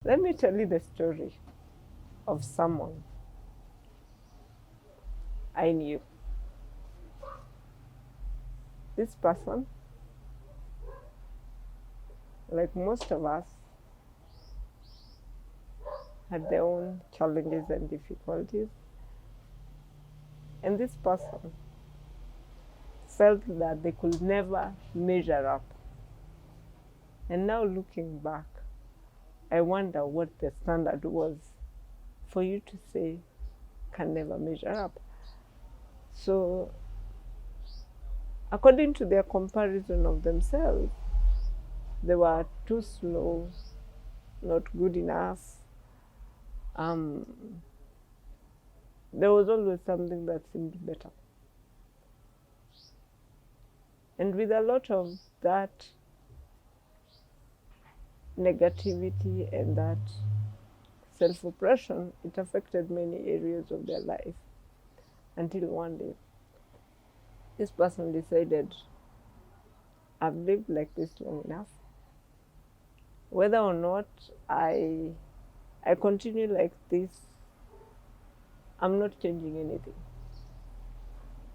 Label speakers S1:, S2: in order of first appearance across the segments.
S1: Let me tell you the story of someone I knew. This person, like most of us, had their own challenges and difficulties. And this person felt that they could never measure up. And now looking back, I wonder what the standard was for you to say can never measure up. So, according to their comparison of themselves, they were too slow, not good enough. There was always something that seemed better. And with a lot of that negativity and that self-oppression, it affected many areas of their life. Until one day, this person decided, I've lived like this long enough. Whether or not I continue like this, I'm not changing anything.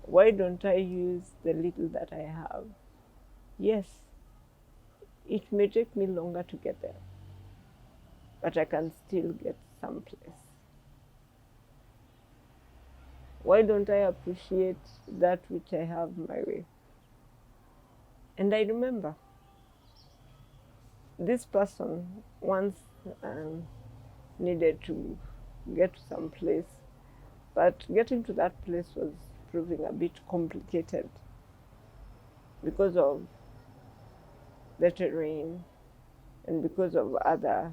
S1: Why don't I use the little that I have? Yes, it may take me longer to get there, but I can still get someplace. Why don't I appreciate that which I have my way? And I remember this person once needed to get to some place, but getting to that place was proving a bit complicated because of the terrain and because of other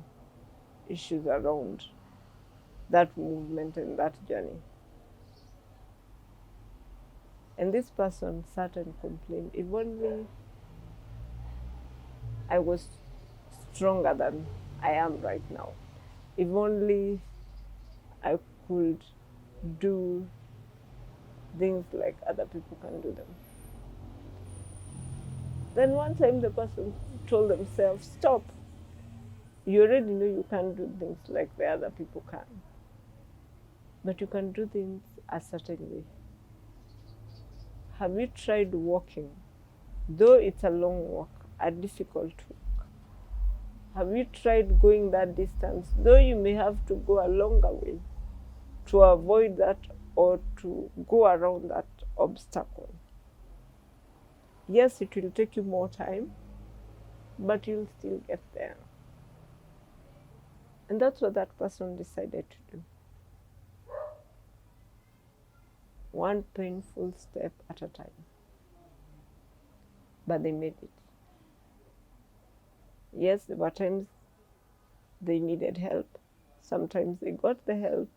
S1: issues around that movement and that journey. And this person sat and complained, if only I was stronger than I am right now. If only I could do things like other people can do them. Then one time the person told themselves, stop. You already know you can't do things like the other people can. But you can do things a certain way. Have you tried walking? Though it's a long walk, a difficult walk. Have you tried going that distance? Though you may have to go a longer way to avoid that or to go around that obstacle. Yes, it will take you more time, but you'll still get there. And that's what that person decided to do. One painful step at a time. But they made it. Yes, there were times they needed help. Sometimes they got the help.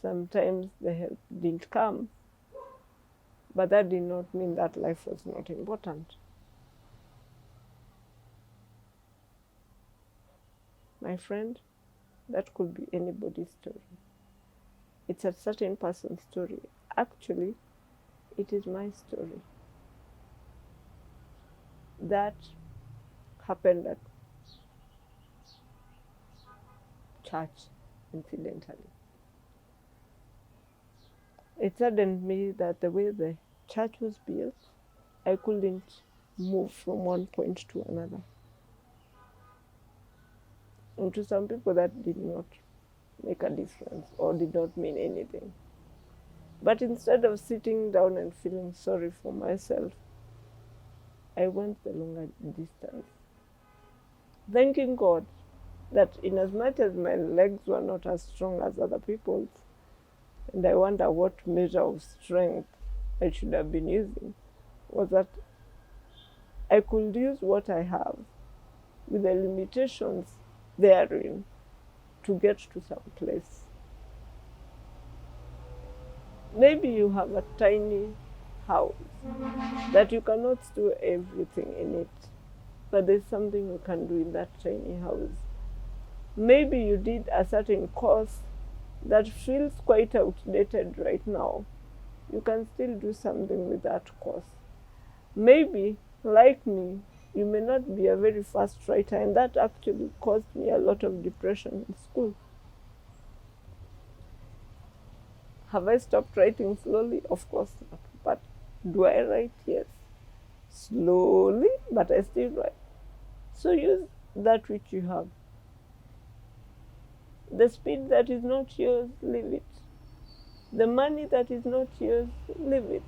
S1: Sometimes the help didn't come. But that did not mean that life was not important. My friend, that could be anybody's story. It's a certain person's story. Actually, it is my story. That happened at church, incidentally. It saddened me that the way the church was built, I couldn't move from one point to another. And to some people that did not make a difference or did not mean anything. But instead of sitting down and feeling sorry for myself, I went the longer distance, thanking God that in as much as my legs were not as strong as other people's, and I wonder what measure of strength I should have been using, was that I could use what I have with the limitations therein to get to some place. Maybe you have a tiny house that you cannot store everything in it, but there's something you can do in that tiny house. Maybe you did a certain course that feels quite outdated right now. You can still do something with that course. Maybe, like me, You may not be a very fast writer, and that actually caused me a lot of depression in school. Have I stopped writing slowly? Of course not. But do I write? Yes. Slowly, but I still write. So use that which you have. The speed that is not yours, leave it. The money that is not yours, leave it.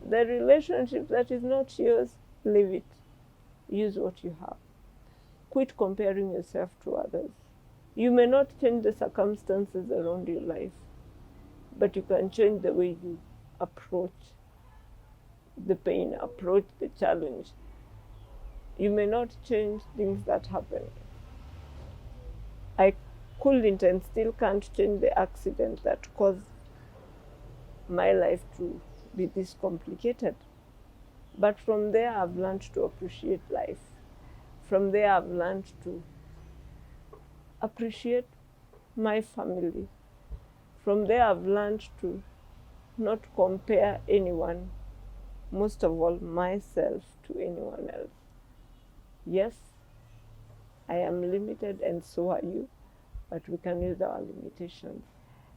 S1: The relationship that is not yours, leave it. Use what you have. Quit comparing yourself to others. You may not change the circumstances around your life, but you can change the way you approach the pain, approach the challenge. You may not change things that happen. I couldn't and still can't change the accident that caused my life to be this complicated. But from there, I've learned to appreciate life. From there, I've learned to appreciate my family. From there, I've learned to not compare anyone, most of all myself, to anyone else. Yes, I am limited and so are you, but we can use our limitations.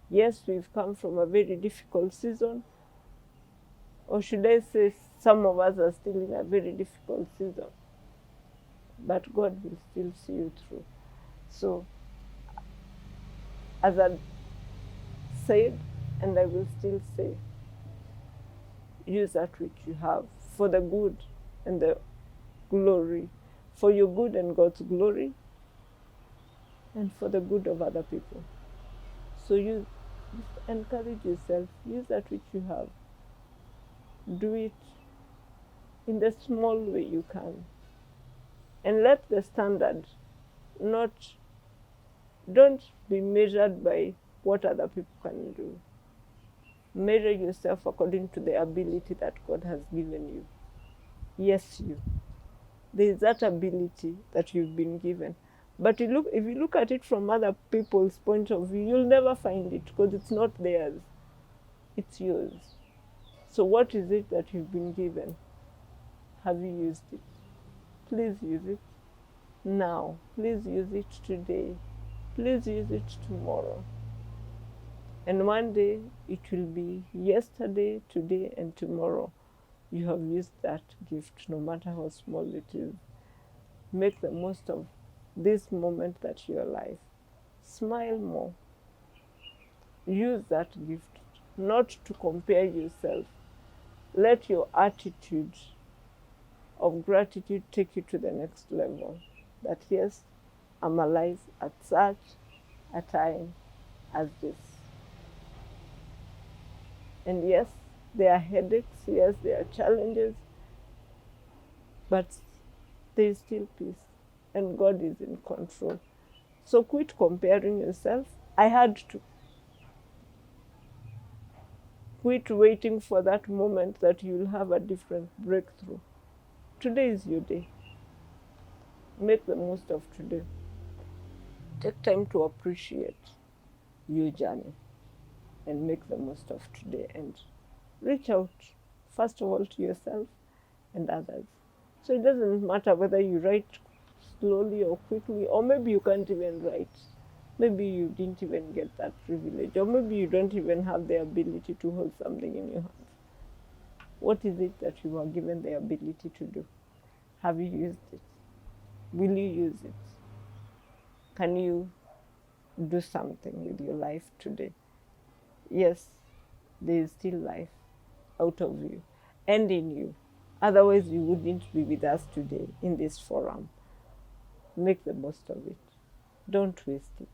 S1: Yes, we've come from a very difficult season, or should I say some of us are still in a very difficult season, but God will still see you through. So, as I said, and I will still say, use that which you have for the good and the glory, for your good and God's glory, and for the good of other people. So you encourage yourself, use that which you have. Do it in the small way you can. And let the standard not, don't be measured by what other people can do. Measure yourself according to the ability that God has given you. Yes, you. There is that ability that you've been given. But if you look at it from other people's point of view, you'll never find it because it's not theirs. It's yours. So what is it that you've been given? Have you used it? Please use it now. Please use it today. Please use it tomorrow. And one day it will be yesterday, today, and tomorrow. You have used that gift, no matter how small it is. Make the most of this moment that you're alive. Smile more. Use that gift, not to compare yourself. Let your attitude of gratitude take you to the next level. That yes, I'm alive at such a time as this. And yes, there are headaches, yes, there are challenges, but there is still peace, and God is in control. So quit comparing yourself. I had to. Quit waiting for that moment that you'll have a different breakthrough. Today is your day. Make the most of today. Take time to appreciate your journey and make the most of today, and reach out, first of all, to yourself and others. So it doesn't matter whether you write slowly or quickly, or maybe you can't even write. Maybe you didn't even get that privilege, or maybe you don't even have the ability to hold something in your hands. What is it that you are given the ability to do? Have you used it? Will you use it? Can you do something with your life today? Yes, there is still life out of you and in you. Otherwise, you wouldn't be with us today in this forum. Make the most of it. Don't waste it.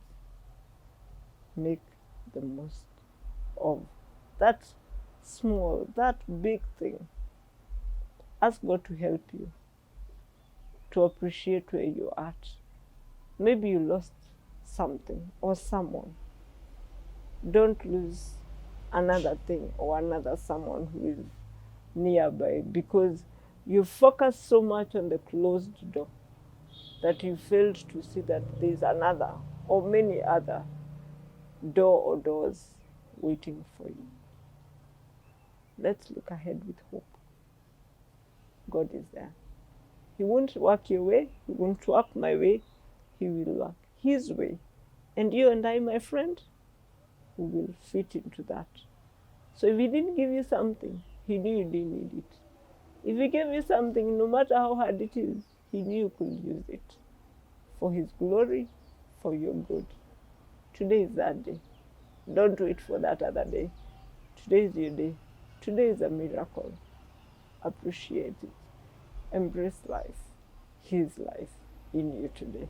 S1: Make the most of that small, that big thing. Ask God to help you to appreciate where you're at. Maybe you lost something or someone. Don't lose another thing or another someone who is nearby, because you focus so much on the closed door that you failed to see that there's another or many other door or doors waiting for you. Let's look ahead with hope. God is there. He won't work your way. He won't work my way. He will work his way. And you and I, my friend, we will fit into that. So if he didn't give you something, he knew you didn't need it. If he gave you something, no matter how hard it is, he knew you could use it for his glory, for your good. Today is that day. Don't wait for that other day. Today is your day. Today is a miracle. Appreciate it. Embrace life, his life in you today.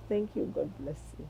S1: Thank you. God bless you.